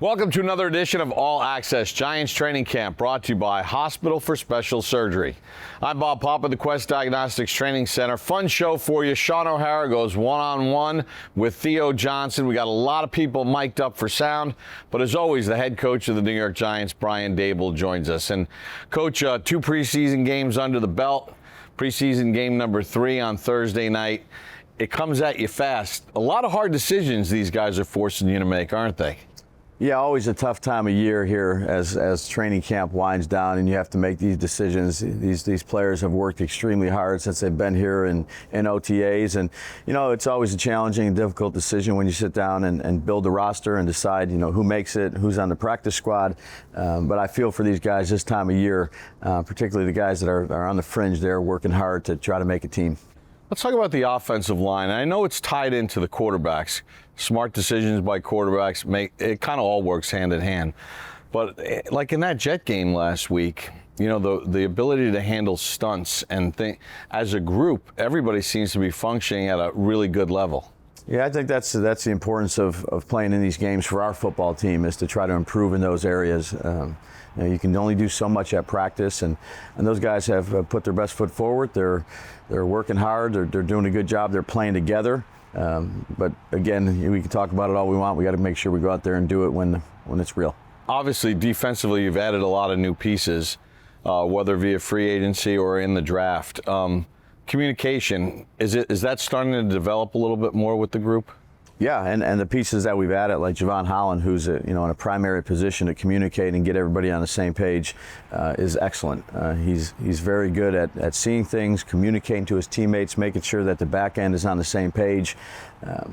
Welcome to another edition of All Access Giants Training Camp, brought to you by Hospital for Special Surgery. I'm Bob Papa, the Quest Diagnostics Training Center. Fun show for you. Sean O'Hara goes one-on-one with Theo Johnson. We got a lot of people mic'd up for sound, but as always, the head coach of the New York Giants, Brian Daboll, joins us. And Coach, 2 preseason games under the belt. Preseason game number 3 on Thursday night. It comes at you fast. A lot of hard decisions these guys are forcing you to make, aren't they? Yeah, always a tough time of year here as training camp winds down and you have to make these decisions. These players have worked extremely hard since they've been here in OTAs, and it's always a challenging and difficult decision when you sit down and build a roster and decide who makes it, who's on the practice squad. But I feel for these guys this time of year, particularly the guys that are on the fringe. They're working hard to try to make a team. Let's talk about the offensive line. I know it's tied into the quarterbacks. Smart decisions by quarterbacks it kind of all works hand in hand. But like in that Jet game last week, the ability to handle stunts and think as a group, everybody seems to be functioning at a really good level. Yeah, I think that's the importance of playing in these games for our football team, is to try to improve in those areas. You can only do so much at practice, and those guys have put their best foot forward. They're working hard. They're doing a good job. They're playing together. But again, we can talk about it all we want. We got to make sure we go out there and do it when it's real. Obviously, defensively, you've added a lot of new pieces, whether via free agency or in the draft. Communication, is that starting to develop a little bit more with the group? Yeah, and the pieces that we've added, like Javon Holland, who's in a primary position to communicate and get everybody on the same page, is excellent. He's very good at seeing things, communicating to his teammates, making sure that the back end is on the same page.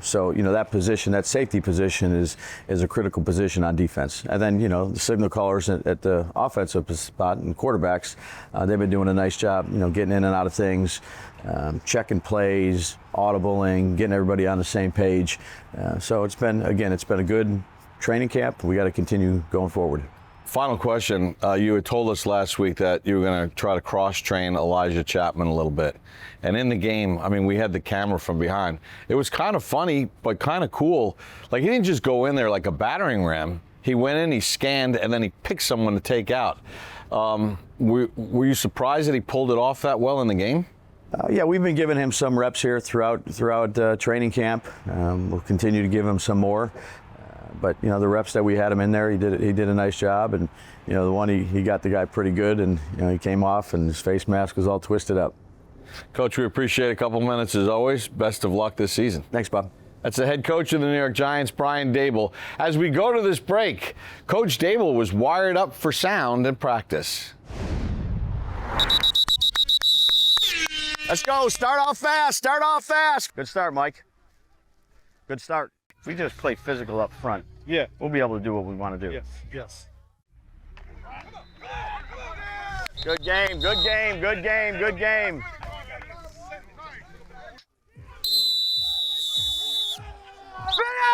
So that position, that safety position, is a critical position on defense. And then the signal callers at the offensive spot and quarterbacks, they've been doing a nice job, getting in and out of things, checking plays, audibling, getting everybody on the same page. So it's been a good training camp. We got to continue going forward. Final question. You had told us last week that you were going to try to cross-train Elijah Chapman a little bit. And in the game, we had the camera from behind. It was kind of funny, but kind of cool. Like, he didn't just go in there like a battering ram. He went in, he scanned, and then he picked someone to take out. Were you surprised that he pulled it off that well in the game? Yeah, we've been giving him some reps here throughout training camp. We'll continue to give him some more. But the reps that we had him in there, he did a nice job, and the one he got the guy pretty good, and he came off and his face mask was all twisted up. Coach, we appreciate a couple minutes as always. Best of luck this season. Thanks, Bob. That's the head coach of the New York Giants, Brian Daboll. As we go to this break, Coach Daboll was wired up for sound in practice. Let's go. Start off fast. Good start, Mike. Good start. If we just play physical up front, we'll be able to do what we want to do. Yes. Good game.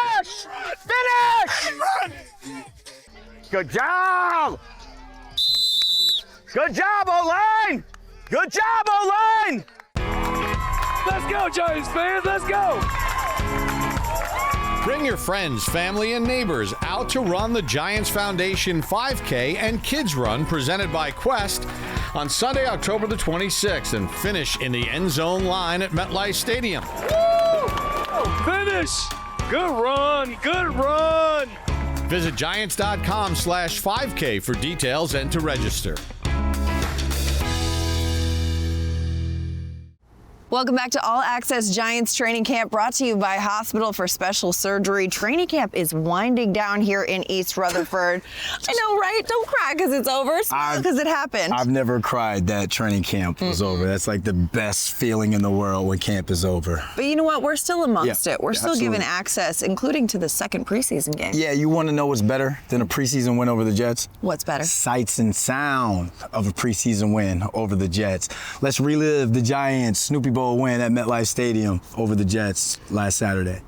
Finish! Good job! O-line! Let's go, Giants fans. Let's go. Bring your friends, family, and neighbors out to run the Giants Foundation 5K and Kids Run presented by Quest on Sunday, October the 26th, and finish in the end zone line at MetLife Stadium. Woo! Finish! Good run! Visit Giants.com/5K for details and to register. Welcome back to All Access Giants Training Camp, brought to you by Hospital for Special Surgery. Training camp is winding down here in East Rutherford. I know, right? Don't cry because it's over. Smile because it happened. I've never cried that training camp was over. That's like the best feeling in the world when camp is over. But you know what? We're still amongst it. We're still absolutely given access, including to the second preseason game. Yeah, you want to know what's better than a preseason win over the Jets? What's better? Sights and sound of a preseason win over the Jets. Let's relive the Giants Snoopy Bowl win at MetLife Stadium over the Jets last Saturday.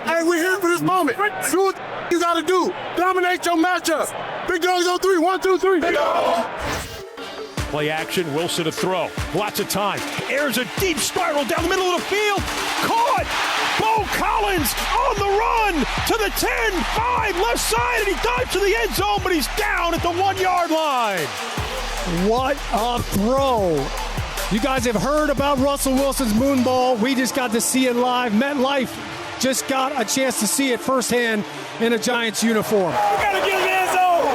Hey, we're here for this moment. Do what you gotta do. Dominate your matchup. Big dogs on 3. 1, 2, 3. Big dog. Play action, Wilson to throw. Lots of time. Airs a deep spiral down the middle of the field. caught. Bo Collins on the run to the 10, 5, left side, and he dives to the end zone, but he's down at the 1 yard line. What a throw. You guys have heard about Russell Wilson's moon ball. We just got to see it live. MetLife just got a chance to see it firsthand in a Giants uniform. We gotta get in the end zone.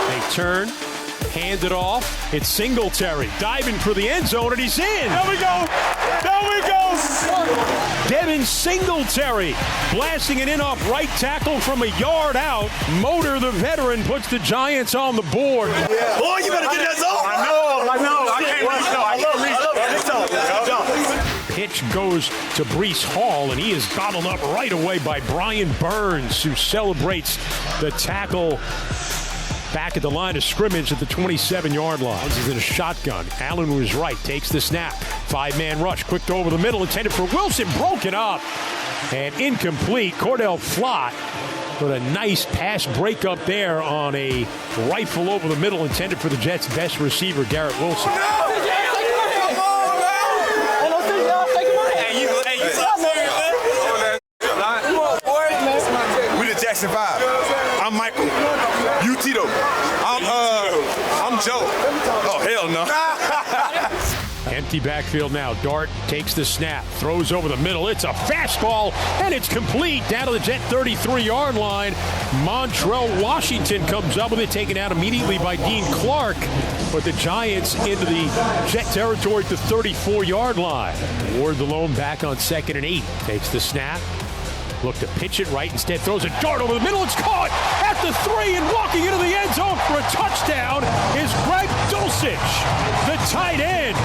They turn, hand it off. It's Singletary diving for the end zone, and he's in. There we go. There we go. Devin Singletary blasting it in off right tackle from a yard out. Motor, the veteran, puts the Giants on the board. Yeah. Boy, you better get that zone. I know. I can't wait. I love it. Pitch goes to Breece Hall, and he is gobbled up right away by Brian Burns, who celebrates the tackle back at the line of scrimmage at the 27-yard line. He's in a shotgun. Allen was right, takes the snap. 5-man rush, quick over the middle, intended for Wilson, broken up and incomplete. Cordell Flott with a nice pass breakup there on a rifle over the middle, intended for the Jets' best receiver, Garrett Wilson. We the Jackson 5. I'm Michael. You Tito. I'm Joe. Oh, hell no. Empty backfield now. Dart takes the snap, throws over the middle. It's a fastball, and it's complete down to the Jet 33-yard line. Montrell Washington comes up with it, taken out immediately by Dean Clark. But the Giants into the Jet territory at the 34-yard line. Ward the lone back on 2nd and 8. Takes the snap. Look to pitch it right, instead throws a dart over the middle. It's caught at the 3, and walking into the end zone for a touchdown is Greg Dulcich, the tight end.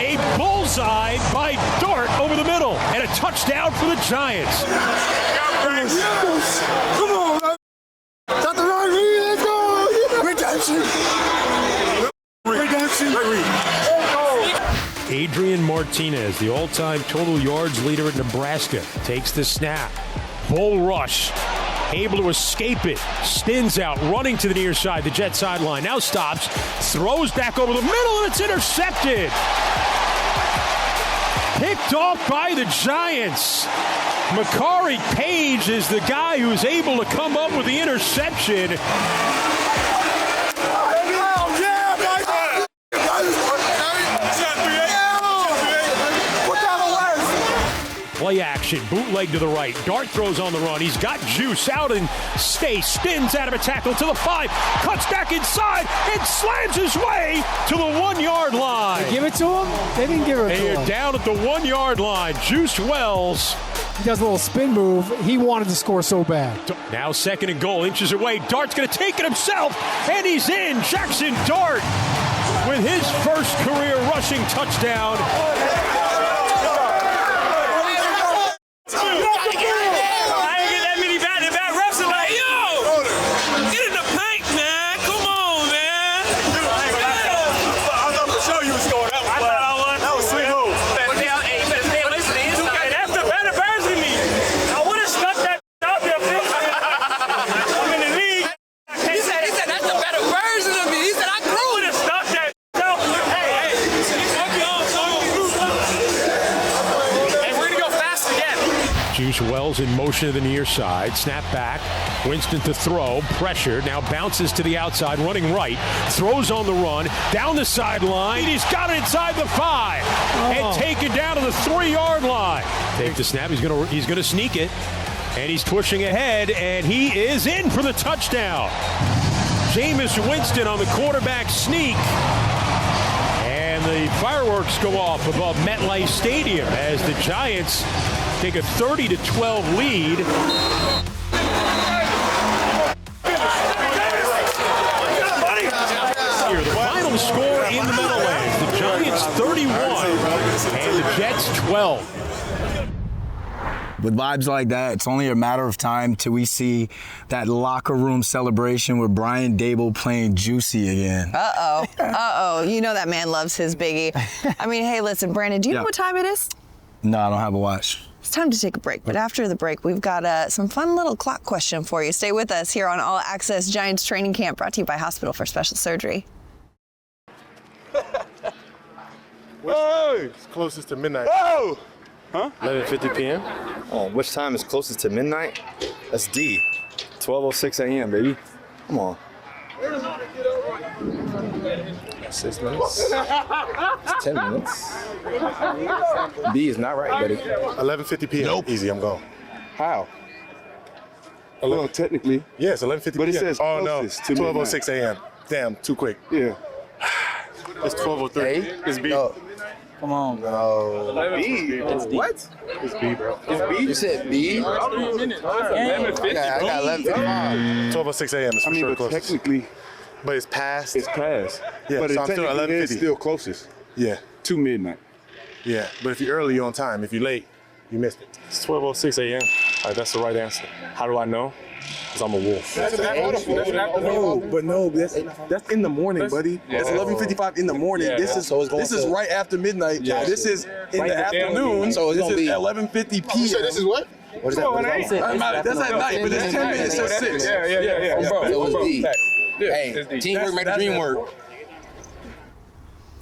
A bullseye by Dart over the middle, and a touchdown for the Giants. Come on, man. That's the right read. Let's go. Redemption. Adrian Martinez, the all-time total yards leader at Nebraska, takes the snap. Bull rush, able to escape it, spins out, running to the near side, the Jet sideline, now stops, throws back over the middle, and it's intercepted. Picked off by the Giants. Makari Page is the guy who's able to come up with the interception. Play action, bootleg to the right. Dart throws on the run. He's got juice out and stays. Spins out of a tackle to the 5. Cuts back inside and slams his way to the 1 yard line. They give it to him? They didn't give it to him. They're down at the 1 yard line. Juice Wells. He does a little spin move. He wanted to score so bad. Now 2nd and goal, inches away. Dart's going to take it himself, and he's in. Jackson Dart with his first career rushing touchdown. Juice Wells in motion to the near side. Snap back. Winston to throw. Pressure. Now bounces to the outside. Running right. Throws on the run. Down the sideline. He's got it inside the 5. And taken down to the 3 yard line. Take the snap. He's gonna sneak it. And he's pushing ahead. And he is in for the touchdown. Jameis Winston on the quarterback sneak. And the fireworks go off above MetLife Stadium as the Giants take a 30-12 lead. Here, the final score in the Meadowlands. The Giants 31 and the Jets 12. With vibes like that, it's only a matter of time till we see that locker room celebration with Brian Daboll playing Juicy again. Uh-oh. You know that man loves his biggie. I mean, hey, listen, Brandon, do you know what time it is? No, I don't have a watch. It's time to take a break, but after the break, we've got some fun little clock question for you. Stay with us here on All Access Giants Training Camp, brought to you by Hospital for Special Surgery. It's closest to midnight. 11:50 p.m. Oh, which time is closest to midnight? That's D. 12:06 a.m., baby. Come on. 6 minutes. It's 10 minutes. B is not right, buddy. 11:50 p.m. Nope. Easy, I'm gone. How? Well, technically. Yes, 11:50 p.m. But it says oh no, closest to 12:06 a.m. Damn, too quick. Yeah. It's 12:03. It's B. No. Come on, bro. B. It's D. What? It's B, bro. It's B? You said B? I got 11:55. 12:06 a.m. It's I for mean, sure but closest. technically, But it's past. it's past. Yeah, but so it I'm still technically is 11:50. still closest Yeah, to midnight. yeah. But if you're early, you're on time. If you're late, you missed it. It's 12:06 a.m. That's the right answer. How do I know? Because I'm a wolf. No, that's in the morning, buddy. That's 11:55 in the morning. Yeah, this is right after midnight. Yeah. This is in Right the afternoon. So it's this gonna is be 11:50 p.m. So this is what? What is that? That's at night, but it's 10 minutes to 6. Yeah. Bro, it was D. Yeah, Hey, it's D. teamwork make the dream work.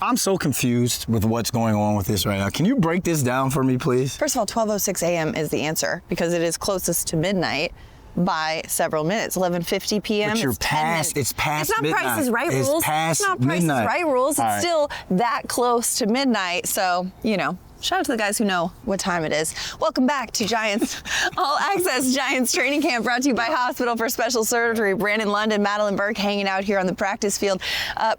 I'm so confused with what's going on with this right now. Can you break this down for me, please? First of all, 12:06 a.m. is the answer because it is closest to midnight by several minutes. 11:50 p.m. But you're it's 10 past- minutes. it's past It's not midnight. Price is Right It's rules. past It's not Price is midnight. Right rules. All It's right. still that close to midnight. So, shout out to the guys who know what time it is. Welcome back to Giants All Access Giants Training Camp, brought to you by Hospital for Special Surgery. Brandon London, Madeline Burke hanging out here on the practice field.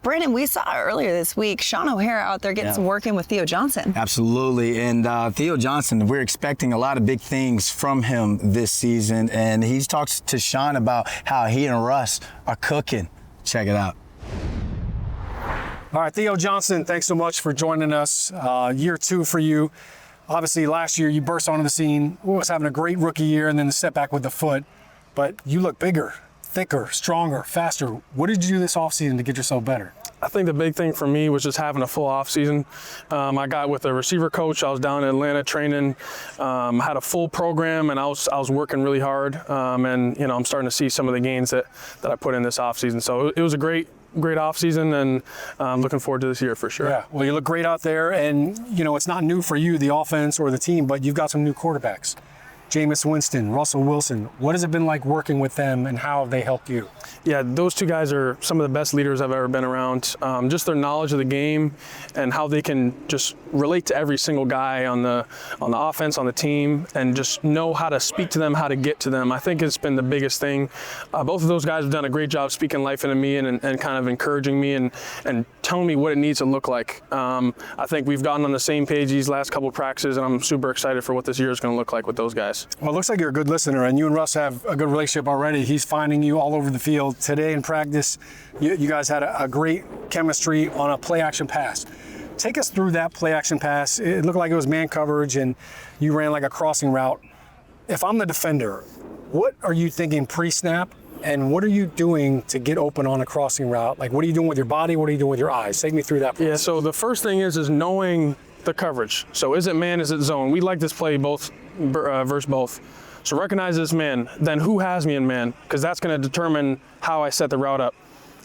Brandon, we saw earlier this week Sean O'Hara out there getting some work in with Theo Johnson. Absolutely. And Theo Johnson, we're expecting a lot of big things from him this season. And he's talked to Sean about how he and Russ are cooking. Check it out. All right, Theo Johnson, thanks so much for joining us. Year 2 for you. Obviously, last year you burst onto the scene, was having a great rookie year, and then the setback with the foot. But you look bigger, thicker, stronger, faster. What did you do this offseason to get yourself better? I think the big thing for me was just having a full off season. I got with a receiver coach. I was down in Atlanta training, had a full program, and I was working really hard. And I'm starting to see some of the gains that I put in this off season. So it was a great off season, and I'm looking forward to this year for sure. Yeah, well, you look great out there, and it's not new for you, the offense or the team, but you've got some new quarterbacks. Jameis Winston, Russell Wilson. What has it been like working with them, and how have they helped you? Yeah, those two guys are some of the best leaders I've ever been around. Just their knowledge of the game and how they can just relate to every single guy on the offense, on the team, and just know how to speak to them, how to get to them. I think it's been the biggest thing. Both of those guys have done a great job speaking life into me and kind of encouraging me and telling me what it needs to look like. I think we've gotten on the same page these last couple of practices, and I'm super excited for what this year is going to look like with those guys. Well, it looks like you're a good listener, and you and Russ have a good relationship already. He's finding you all over the field. Today in practice, you guys had a great chemistry on a play-action pass. Take us through that play-action pass. It looked like it was man coverage, and you ran like a crossing route. If I'm the defender, what are you thinking pre-snap, and what are you doing to get open on a crossing route? Like, what are you doing with your body? What are you doing with your eyes? Take me through that process. Yeah, so the first thing is knowing the coverage. So is it man, is it zone? We like this play both versus both. So recognize this man, then who has me in man? Because that's going to determine how I set the route up.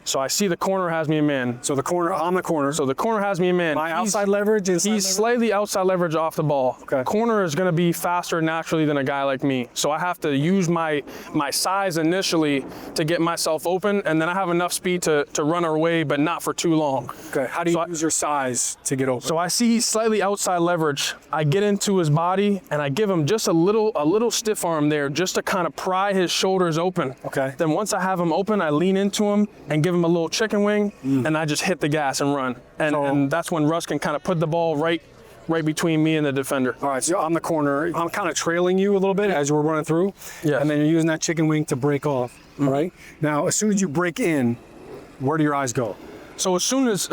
So I see the corner has me in man. So the corner, I'm the corner. So the corner has me in man. My outside leverage is he's slightly outside leverage off the ball. Okay. Corner is going to be faster naturally than a guy like me. So I have to use my size initially to get myself open, and then I have enough speed to run away, but not for too long. Okay. How do you use your size to get open? So I see he's slightly outside leverage. I get into his body and I give him just a little stiff arm there, just to kind of pry his shoulders open. Okay. Then once I have him open, I lean into him and give him a little chicken wing, and I just hit the gas and run. And that's when Russ can kind of put the ball right between me and the defender. All right, so I'm the corner. I'm kind of trailing you a little bit as we're running through. Yeah. And then you're using that chicken wing to break off. All right. Now, as soon as you break in, where do your eyes go? So as soon as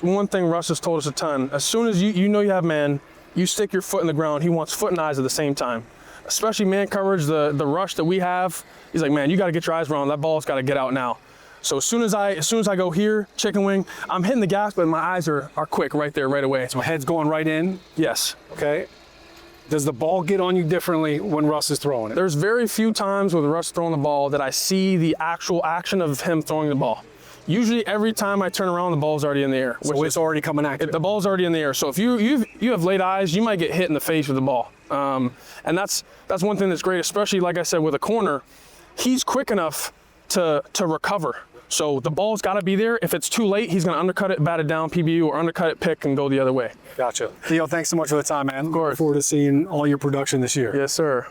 one thing Russ has told us a ton, as soon as you know you have man, you stick your foot in the ground. He wants foot and eyes at the same time. Especially man coverage, the rush that we have, he's like, man, you got to get your eyes around. That ball's got to get out now. So as soon as I go here, chicken wing, I'm hitting the gas, but my eyes are quick right there, right away. So head's going right in? Yes. Okay. Does the ball get on you differently when Russ is throwing it? There's very few times with Russ throwing the ball that I see the actual action of him throwing the ball. Usually every time I turn around, the ball's already in the air. So it's already coming at you. The ball's already in the air. So if you have late eyes, you might get hit in the face with the ball. And that's one thing that's great, especially like I said with a corner. He's quick enough to recover. So the ball's got to be there. If it's too late, he's going to undercut it, bat it down, PBU, or undercut it, pick, and go the other way. Gotcha. Theo, thanks so much for the time, man. Of course. Look forward to seeing all your production this year. Yes, sir.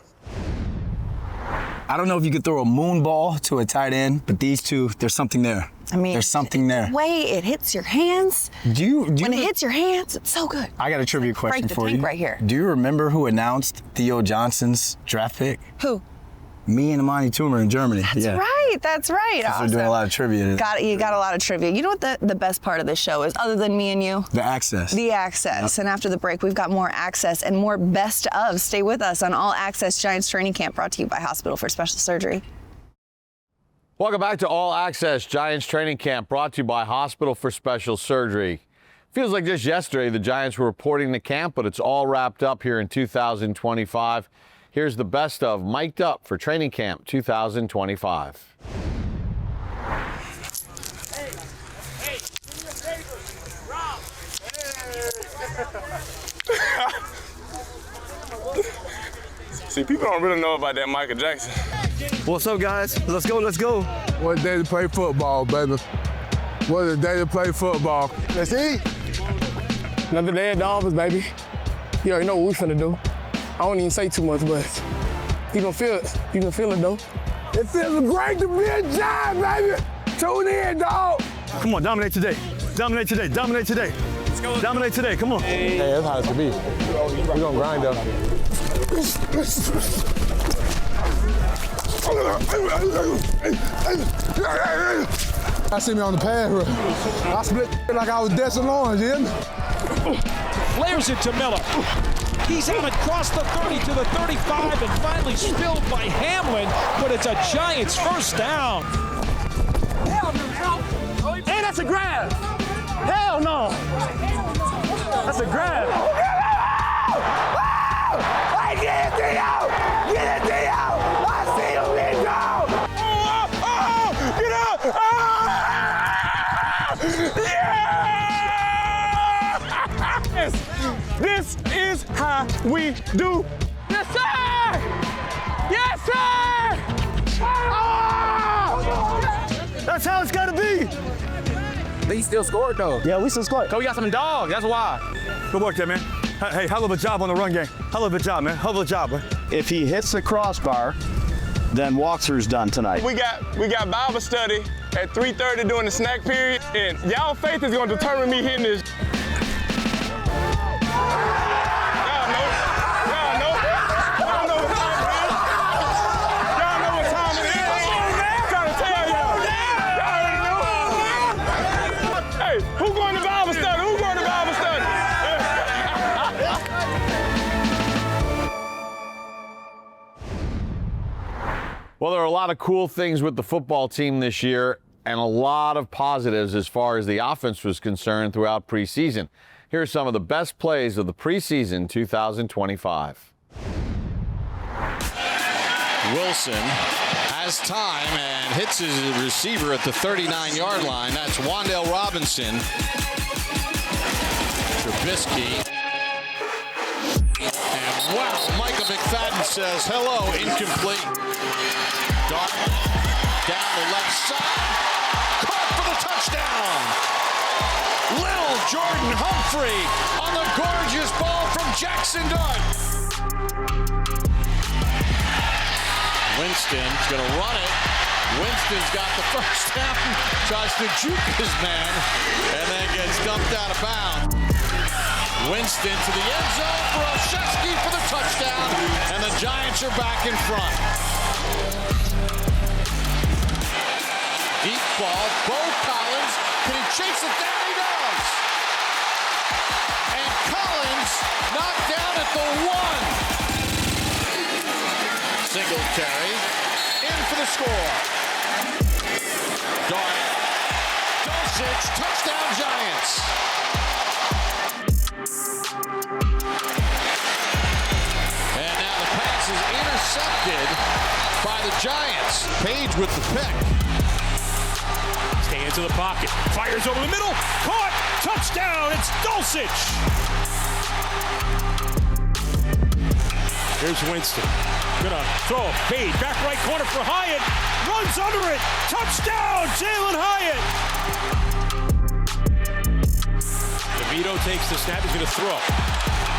I don't know if you could throw a moon ball to a tight end, but these two, there's something there. I mean, there's something there. The way it hits your hands. When it hits your hands, it's so good. I got a trivia question for you. Break the tank right here. Do you remember who announced Theo Johnson's draft pick? Who? Me and Amani Toomer in Germany. That's right. Awesome. We're doing a lot of trivia today. You got a lot of trivia. You know what the best part of this show is, other than me and you? The access. The access. Yep. And after the break, we've got more access and more best of. Stay with us on All Access Giants Training Camp, brought to you by Hospital for Special Surgery. Welcome back to All Access Giants Training Camp, brought to you by Hospital for Special Surgery. Feels like just yesterday the Giants were reporting to camp, but it's all wrapped up here in 2025. Here's the best of Mic'd Up for Training Camp 2025. See, people don't really know about that Michael Jackson. What's up, guys? Let's go, let's go. What a day to play football, baby. What a day to play football. Let's eat. Another day at Dolphins, baby. You already know what we finna do. I don't even say too much, but you can feel it. You can feel it, though. It feels great to be a Giant, baby. Tune in, dog. Come on, dominate today. Dominate today, dominate today. Dominate today, come on. Hey, that's how it should be. We're gonna grind up. I see me on the pass rush. I split like I was Dexter Lawrence, you hear me? Flares it to Miller. He's out across the 30 to the 35 and finally spilled by Hamlin, but it's a Giants first down. Hey, that's a grab. Hell no. That's a grab. Hey, get it, Theo! Get it, Theo! I see him, let go! Get up! Yes! This is how we do. Yes, sir! Yes, sir! That's how it's gotta be. He still scored, though. Yeah, we still scored. So we got some dogs, that's why. Good work there, man. Hey, hell of a job on the run game. Hell of a job, man. Hell of a job, man. If he hits the crossbar, then walkthrough's done tonight. We got Bible study at 3:30 during the snack period, and y'all faith is gonna determine me hitting this. Well, there are a lot of cool things with the football team this year and a lot of positives as far as the offense was concerned throughout preseason. Here are some of the best plays of the preseason 2025. Wilson has time and hits his receiver at the 39-yard line. That's Wan'Dale Robinson. Trubisky. And wow, Micah McFadden says hello, incomplete. Dart down the left side. Caught for the touchdown. Little Jordan Humphrey on the gorgeous ball from Jackson Dart. Winston's going to run it. Winston's got the first down. Tries to juke his man and then gets dumped out of bounds. Winston to the end zone for Olszewski for the touchdown, and the Giants are back in front. Deep ball, Bo Collins, can he chase it down? He does. And Collins knocked down at the 1. Singletary in for the score. Dart, Dulcich, touchdown Giants. And now the pass is intercepted by the Giants. Page with the pick. Stands in the pocket, fires over the middle, caught, touchdown, it's Dulcich. Here's Winston, gonna throw a fade, back right corner for Hyatt, runs under it, touchdown, Jalen Hyatt. DeVito takes the snap, he's gonna throw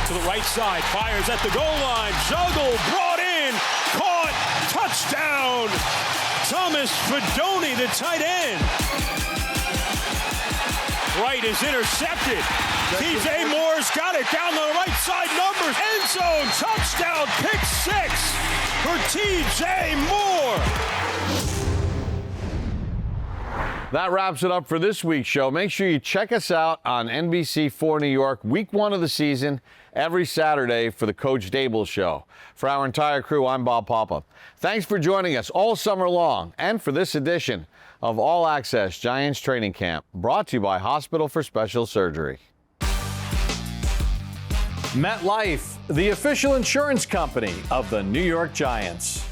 to the right side, fires at the goal line, juggle, brought in, caught, touchdown, Thomas Fedoni, the tight end. Right is intercepted. TJ Moore's got it down the right side, numbers, end zone, touchdown, pick 6 for TJ Moore. That wraps it up for this week's show. Make sure you check us out on NBC4 New York, week 1 of the season, every Saturday for the Coach Daboll Show. For our entire crew, I'm Bob Papa. Thanks for joining us all summer long and for this edition of All Access Giants Training Camp, brought to you by Hospital for Special Surgery. MetLife, the official insurance company of the New York Giants.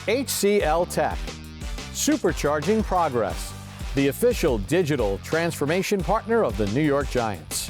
HCL Tech, supercharging progress, the official digital transformation partner of the New York Giants.